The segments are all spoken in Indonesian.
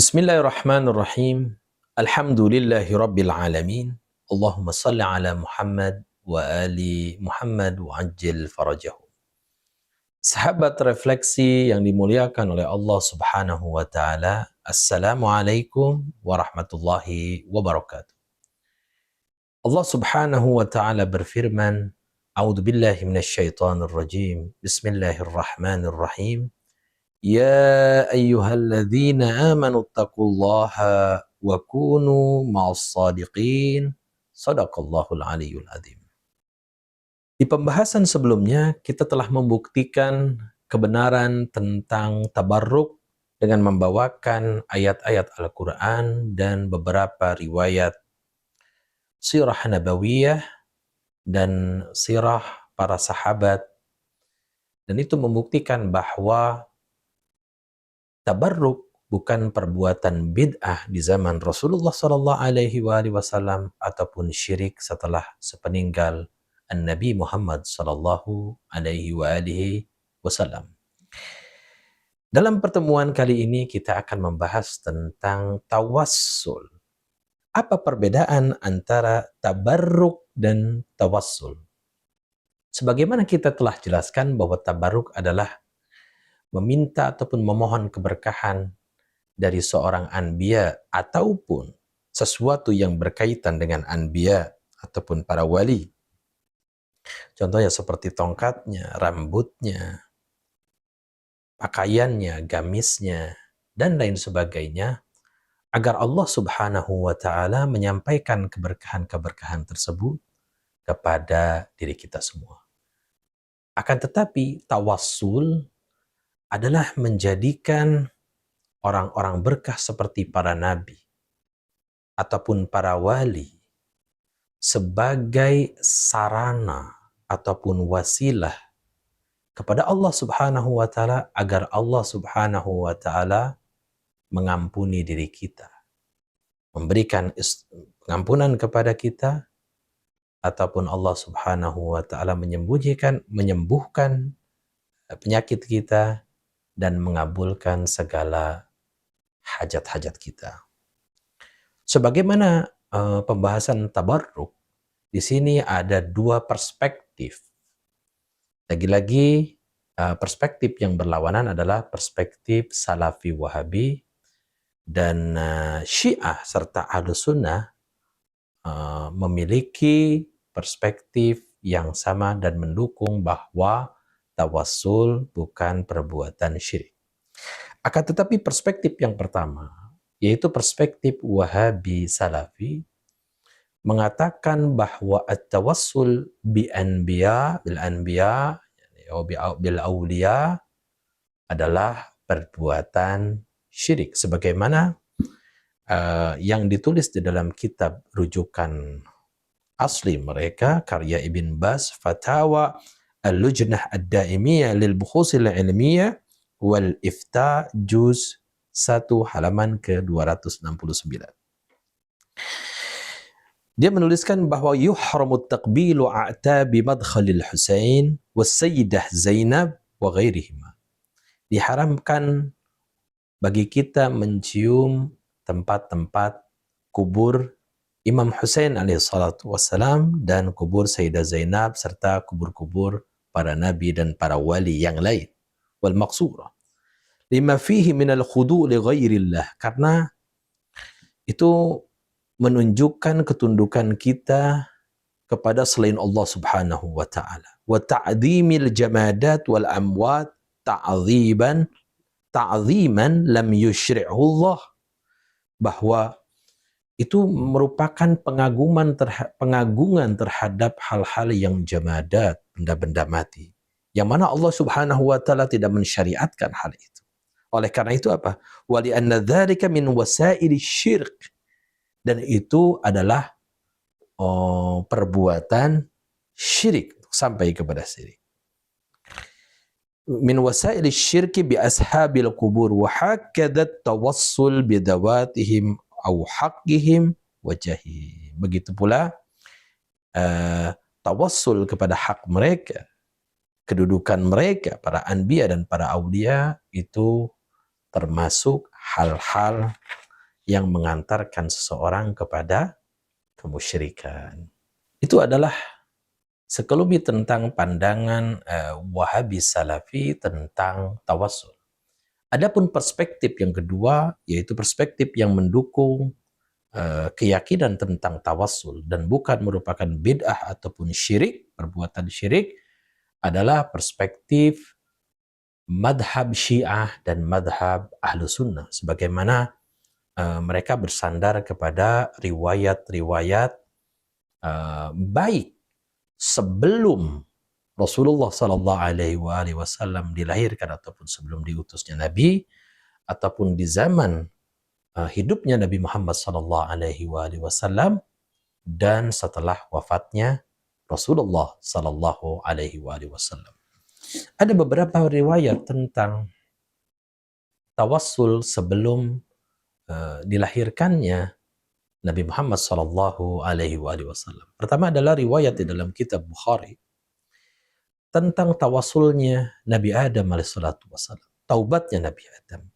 Bismillahirrahmanirrahim. Alhamdulillahi rabbil alamin. Allahumma salli ala Muhammad wa ali Muhammad wa ajil farajahu. Sahabat refleksi yang dimuliakan oleh Allah Subhanahu wa taala. Assalamualaikum warahmatullahi wabarakatuh. Allah Subhanahu wa taala berfirman, A'udzu billahi minasyaitonir rajim. Bismillahirrahmanirrahim. Ya ayyuhalladzina amanu taqullaha wa kunu ma'as sadiqin. Shadaqallahul aliyyul adzim. Di pembahasan sebelumnya kita telah membuktikan kebenaran tentang tabarruk dengan membawakan ayat-ayat Al-Quran dan beberapa riwayat sirah nabawiyah dan sirah para sahabat, dan itu membuktikan bahwa tabarruk bukan perbuatan bid'ah di zaman Rasulullah SAW ataupun syirik setelah sepeninggal Nabi Muhammad SAW. Dalam pertemuan kali ini kita akan membahas tentang tawassul. Apa perbedaan antara tabarruk dan tawassul? Sebagaimana kita telah jelaskan bahwa tabarruk adalah meminta ataupun memohon keberkahan dari seorang anbiya ataupun sesuatu yang berkaitan dengan anbiya ataupun para wali. Contohnya seperti tongkatnya, rambutnya, pakaiannya, gamisnya, dan lain sebagainya, agar Allah Subhanahu wa ta'ala menyampaikan keberkahan-keberkahan tersebut kepada diri kita semua. Akan tetapi tawassul adalah menjadikan orang-orang berkah seperti para nabi ataupun para wali sebagai sarana ataupun wasilah kepada Allah Subhanahu wa ta'ala agar Allah Subhanahu wa ta'ala mengampuni diri kita, memberikan pengampunan kepada kita, ataupun Allah Subhanahu wa ta'ala menyembuhkan penyakit kita dan mengabulkan segala hajat-hajat kita. Sebagaimana pembahasan tabarruk, di sini ada dua perspektif. Lagi-lagi perspektif yang berlawanan adalah perspektif Salafi Wahabi dan Syiah serta Ahlus Sunnah memiliki perspektif yang sama dan mendukung bahwa tawassul bukan perbuatan syirik. Akan tetapi perspektif yang pertama, yaitu perspektif Wahabi Salafi, mengatakan bahwa at-tawassul bil anbiya bil awliya adalah perbuatan syirik, sebagaimana yang ditulis di dalam kitab rujukan asli mereka, karya Ibn Baz, Fatawa Al-Lujnah Ad-Daimiyah lil Bukhusil Ilmiyah wal Ifta, juz 1 halaman ke-269. Dia menuliskan bahwa yuhramu taqbilu a'tabi madkhalil Husain was Sayyidah Zainab wa ghairihima. Diharamkan bagi kita mencium tempat-tempat kubur Imam Husain alaihissalatu wassalam dan kubur Sayyidah Zainab serta kubur-kubur para nabi dan para wali yang lain. Wal maqsurah lima fihi minal khudu' li ghairillah, karena itu menunjukkan ketundukan kita kepada selain Allah Subhanahu wa ta'ala. Wa ta'zimil jamadat wal amwat ta'ziman lam yushri'hu Allah, bahwa itu merupakan pengagungan terhadap hal-hal yang jamadat, benda-benda mati, yang mana Allah Subhanahu wa ta'ala tidak mensyariatkan hal itu. Oleh karena itu apa? Wa li anna dzalika min wasaili syirk, dan itu adalah perbuatan syirik, sampai kepada syirik. Min wasaili syirki bi ashabil kubur wa hakadha tawassul bi dawatihim au haqqihim wajahih. Begitu pula tawassul kepada hak mereka, kedudukan mereka, para anbiya dan para aulia, itu termasuk hal-hal yang mengantarkan seseorang kepada kemusyrikan. Itu adalah sekelumit tentang pandangan Wahabi Salafi tentang tawassul. Adapun perspektif yang kedua, yaitu perspektif yang mendukung keyakinan tentang tawassul dan bukan merupakan bid'ah ataupun syirik, perbuatan syirik, adalah perspektif madhab Syiah dan madhab Ahlu Sunnah, sebagaimana mereka bersandar kepada riwayat-riwayat baik sebelum Rasulullah Sallallahu Alaihi Wasallam dilahirkan ataupun sebelum diutusnya Nabi, ataupun di zaman hidupnya Nabi Muhammad Sallallahu Alaihi Wasallam dan setelah wafatnya Rasulullah Sallallahu Alaihi Wasallam. Ada beberapa riwayat tentang tawassul sebelum dilahirkannya Nabi Muhammad Sallallahu Alaihi Wasallam. Pertama adalah riwayat di dalam kitab Bukhari tentang tawassulnya Nabi Adam alaihissalatu wassalam, taubatnya Nabi Adam,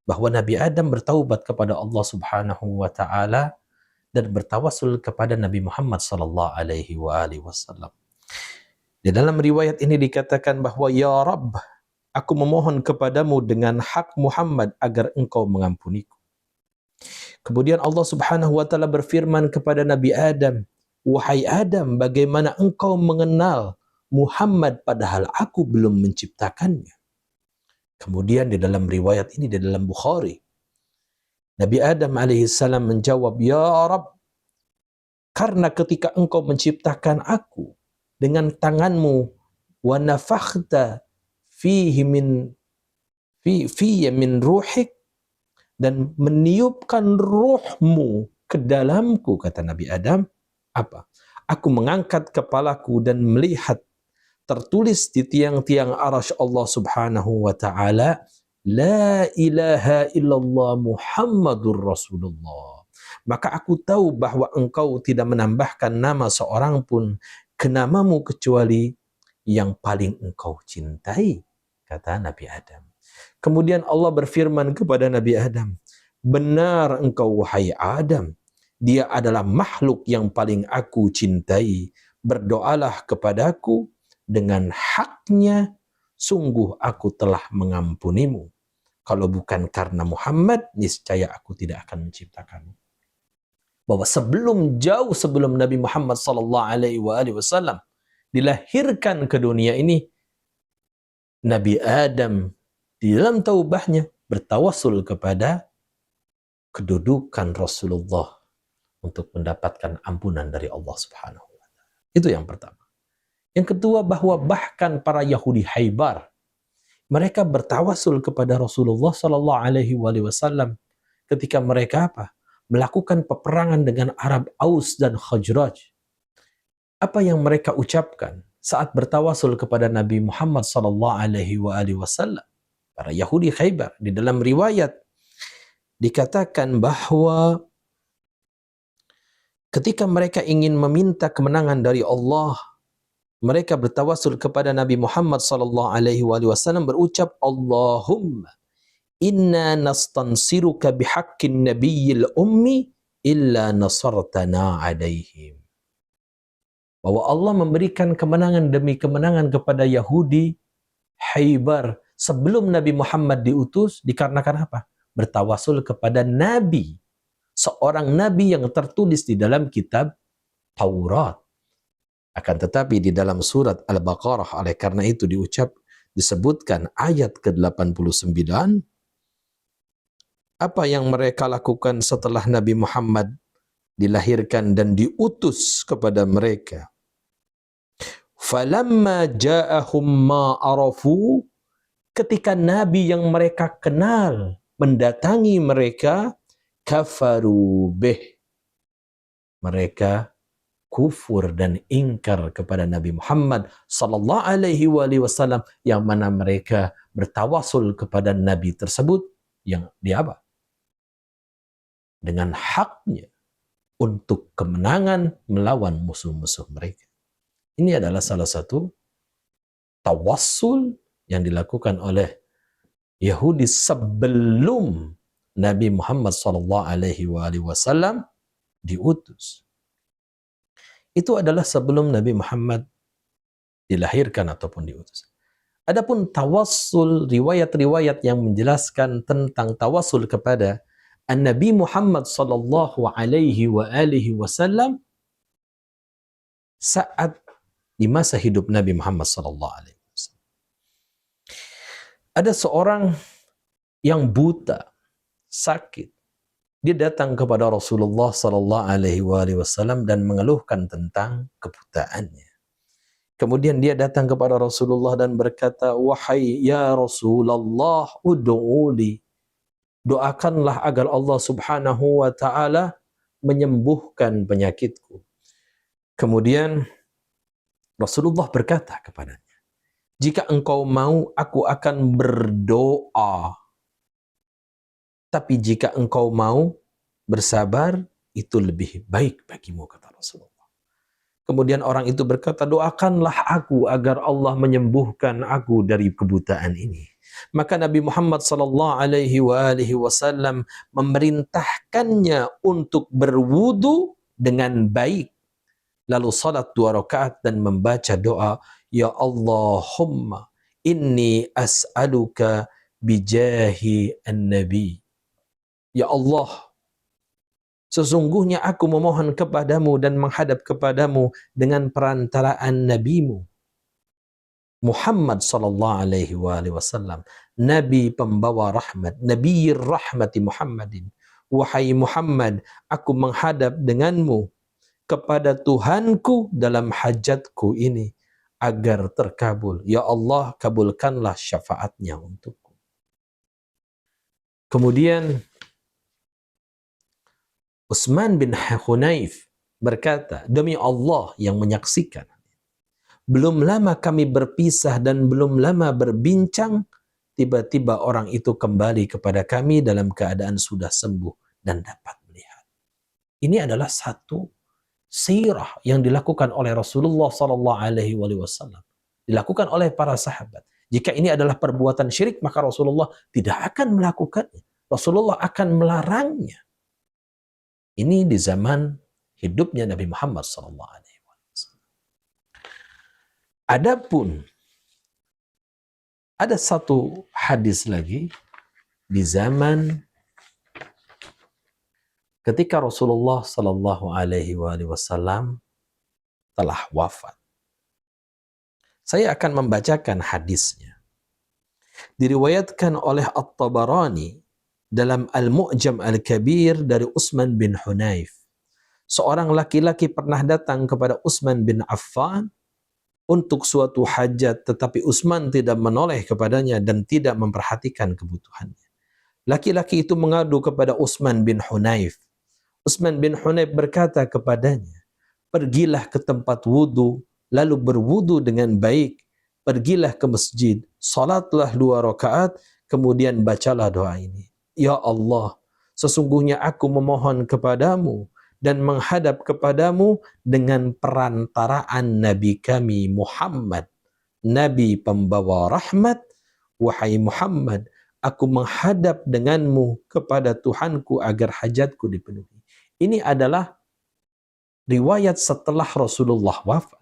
bahwa Nabi Adam bertaubat kepada Allah Subhanahu wa taala dan bertawassul kepada Nabi Muhammad sallallahu alaihi wasallam. Di dalam riwayat ini dikatakan bahwa ya Rabb, aku memohon kepadamu dengan hak Muhammad agar engkau mengampuniku. Kemudian Allah Subhanahu wa taala berfirman kepada Nabi Adam, wahai Adam, bagaimana engkau mengenal Muhammad padahal aku belum menciptakannya. Kemudian di dalam riwayat ini, di dalam Bukhari, Nabi Adam alaihissalam menjawab, ya Rabb, karena ketika engkau menciptakan aku dengan tanganmu, wa nafakhta fihi min ruhik, dan meniupkan ruhmu ke dalamku, kata Nabi Adam, apa? Aku mengangkat kepalaku dan melihat tertulis di tiang-tiang arasy Allah Subhanahu wa taala, la ilaha illallah Muhammadur Rasulullah. Maka aku tahu bahwa engkau tidak menambahkan nama seorang pun ke namamu kecuali yang paling engkau cintai, kata Nabi Adam. Kemudian Allah berfirman kepada Nabi Adam, benar engkau wahai Adam, dia adalah makhluk yang paling aku cintai. Berdoalah kepadaku dengan haknya, sungguh aku telah mengampunimu. Kalau bukan karena Muhammad, niscaya aku tidak akan menciptakanmu. Bahwa jauh sebelum Nabi Muhammad sallallahu alaihi wasallam dilahirkan ke dunia ini, Nabi Adam di dalam taubahnya bertawassul kepada kedudukan Rasulullah untuk mendapatkan ampunan dari Allah Subhanahu wa taala. Itu yang pertama. Yang kedua, bahwa bahkan para Yahudi Khaybar, mereka bertawassul kepada Rasulullah sallallahu alaihi wasallam ketika mereka apa? Melakukan peperangan dengan Arab Aus dan Khazraj. Apa yang mereka ucapkan saat bertawassul kepada Nabi Muhammad sallallahu alaihi wasallam? Para Yahudi Khaybar, di dalam riwayat dikatakan bahwa ketika mereka ingin meminta kemenangan dari Allah, mereka bertawassul kepada Nabi Muhammad sallallahu alaihi wasallam berucap, Allahumma inna nastansiruka bihaqqin nabiyil ummi illa nasartana alaihim. Bahwa Allah memberikan kemenangan demi kemenangan kepada Yahudi Khaybar sebelum Nabi Muhammad diutus, dikarenakan apa? Bertawassul kepada Nabi, seorang Nabi yang tertulis di dalam kitab Taurat. Akan tetapi di dalam surat Al-Baqarah, oleh karena itu disebutkan ayat ke-89, apa yang mereka lakukan setelah Nabi Muhammad dilahirkan dan diutus kepada mereka. Falamma ja'ahum ma arafu, ketika Nabi yang mereka kenal mendatangi mereka, kafaru bih, mereka kufur dan ingkar kepada Nabi Muhammad sallallahu alaihi wasallam, yang mana mereka bertawassul kepada Nabi tersebut yang dia apa? Dengan haknya untuk kemenangan melawan musuh-musuh mereka. Ini adalah salah satu tawassul yang dilakukan oleh Yahudi sebelum Nabi Muhammad sallallahu alaihi wasallam diutus. Itu adalah sebelum Nabi Muhammad dilahirkan ataupun diutus. Adapun tawassul, riwayat-riwayat yang menjelaskan tentang tawassul kepada Nabi Muhammad sallallahu alaihi wasallam saat di masa hidup Nabi Muhammad sallallahu alaihi wasallam. Ada seorang yang buta, sakit. Dia datang kepada Rasulullah sallallahu alaihi wasallam dan mengeluhkan tentang kebutaannya. Kemudian dia datang kepada Rasulullah dan berkata, "Wahai ya Rasulullah, ud'uli." Doakanlah agar Allah Subhanahu wa taala menyembuhkan penyakitku. Kemudian Rasulullah berkata kepadanya, "Jika engkau mau, aku akan berdoa. Tapi jika engkau mau bersabar, itu lebih baik bagimu," kata Rasulullah. Kemudian orang itu berkata, "Doakanlah aku agar Allah menyembuhkan aku dari kebutaan ini." Maka Nabi Muhammad sallallahu alaihi wasallam memerintahkannya untuk berwudu dengan baik, lalu salat 2 rakaat dan membaca doa, "Ya Allahumma inni as'aluka bijahi an-nabi." Ya Allah, sesungguhnya aku memohon kepadamu dan menghadap kepadamu dengan perantaraan nabimu Muhammad sallallahu alaihi wasallam, nabi pembawa rahmat, nabiyir rahmati Muhammadin. Wahai Muhammad, aku menghadap denganmu kepada Tuhanku dalam hajatku ini agar terkabul. Ya Allah, kabulkanlah syafaatnya untukku. Kemudian Utsman bin Hunayf berkata, "Demi Allah yang menyaksikan, belum lama kami berpisah dan belum lama berbincang, tiba-tiba orang itu kembali kepada kami dalam keadaan sudah sembuh dan dapat melihat." Ini adalah satu sirah yang dilakukan oleh Rasulullah sallallahu alaihi wasallam, dilakukan oleh para sahabat. Jika ini adalah perbuatan syirik, maka Rasulullah tidak akan melakukannya. Rasulullah akan melarangnya. Ini di zaman hidupnya Nabi Muhammad sallallahu alaihi wasallam. Adapun ada satu hadis lagi di zaman ketika Rasulullah sallallahu alaihi wasallam telah wafat. Saya akan membacakan hadisnya. Diriwayatkan oleh At-Tabarani dalam Al-Mu'jam Al-Kabir dari Utsman bin Hunayf. Seorang laki-laki pernah datang kepada Utsman bin Affan untuk suatu hajat, tetapi Utsman tidak menoleh kepadanya dan tidak memperhatikan kebutuhannya. Laki-laki itu mengadu kepada Utsman bin Hunayf. Utsman bin Hunayf berkata kepadanya, "Pergilah ke tempat wudu, lalu berwudu dengan baik. Pergilah ke masjid, salatlah 2 rakaat, kemudian bacalah doa ini. Ya Allah, sesungguhnya aku memohon kepadamu dan menghadap kepadamu dengan perantaraan Nabi kami Muhammad, Nabi pembawa rahmat. Wahai Muhammad, aku menghadap denganmu kepada Tuhanku agar hajatku dipenuhi." Ini adalah riwayat setelah Rasulullah wafat.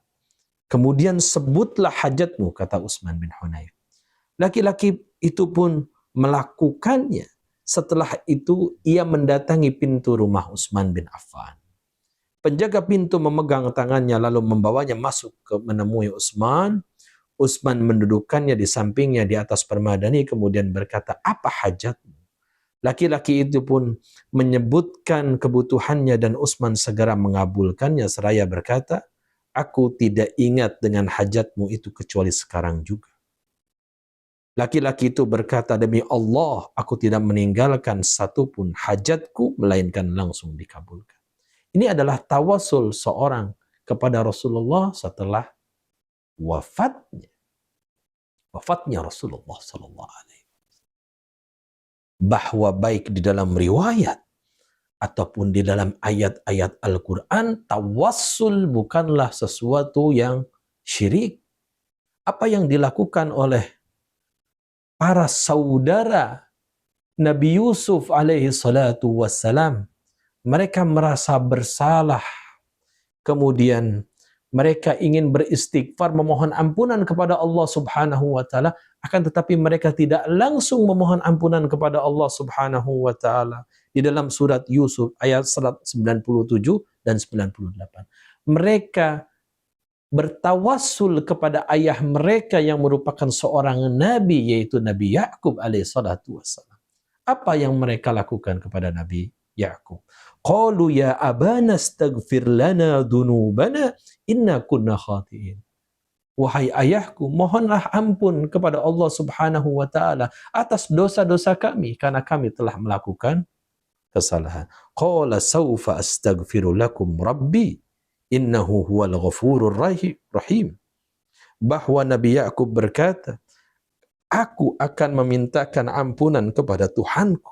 Kemudian sebutlah hajatmu, kata Utsman bin Hunayf. Laki-laki itu pun melakukannya. Setelah itu ia mendatangi pintu rumah Utsman bin Affan. Penjaga pintu memegang tangannya lalu membawanya masuk ke menemui Utsman. Utsman mendudukkannya di sampingnya di atas permadani kemudian berkata, "Apa hajatmu?" Laki-laki itu pun menyebutkan kebutuhannya dan Utsman segera mengabulkannya seraya berkata, "Aku tidak ingat dengan hajatmu itu kecuali sekarang juga." Laki-laki itu berkata, "Demi Allah, aku tidak meninggalkan satupun hajatku, melainkan langsung dikabulkan." Ini adalah tawasul seorang kepada Rasulullah setelah wafatnya Rasulullah sallallahu alaihi wasallam. Bahwa baik di dalam riwayat ataupun di dalam ayat-ayat Al-Quran, tawassul bukanlah sesuatu yang syirik. Apa yang dilakukan oleh para saudara Nabi Yusuf alaihi salatu wassalam, mereka merasa bersalah, kemudian mereka ingin beristighfar, memohon ampunan kepada Allah Subhanahu wa taala, akan tetapi mereka tidak langsung memohon ampunan kepada Allah Subhanahu wa taala. Di dalam surat Yusuf ayat 97 dan 98. Mereka bertawassul kepada ayah mereka yang merupakan seorang nabi, yaitu Nabi Yakub alaihi salatu wassalam. Apa yang mereka lakukan kepada Nabi Yakub? Qalu ya abana astaghfir lana dunubana inna kunna khati'in. Wahai ayahku, mohonlah ampun kepada Allah Subhanahu wa taala atas dosa-dosa kami karena kami telah melakukan kesalahan. Qala saufa astaghfiru lakum rabbi innahu huwal ghafurur rahim. Bahwa Nabi Yakub berkata, aku akan memintakan ampunan kepada Tuhanku.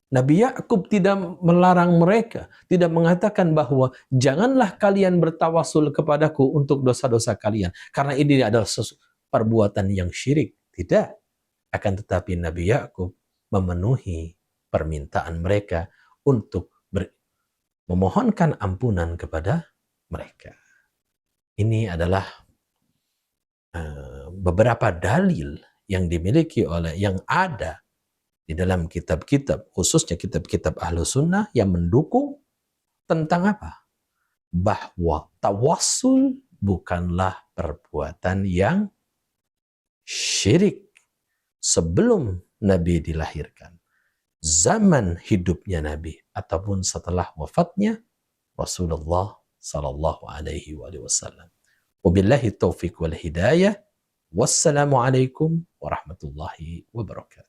Nabi Yakub tidak melarang mereka, tidak mengatakan bahwa janganlah kalian bertawasul kepadaku untuk dosa-dosa kalian, karena ini adalah perbuatan yang syirik. Tidak. Akan tetapi Nabi Yakub memenuhi permintaan mereka untuk memohonkan ampunan kepada mereka. Ini adalah beberapa dalil yang dimiliki yang ada di dalam kitab-kitab, khususnya kitab-kitab Ahlus Sunnah yang mendukung tentang apa? Bahwa tawassul bukanlah perbuatan yang syirik sebelum Nabi dilahirkan, zaman hidupnya Nabi, ataupun setelah wafatnya Rasulullah sallallahu alaihi wasallam. Wabillahi taufiq wal hidayah. Wassalamualaikum warahmatullahi wabarakatuh.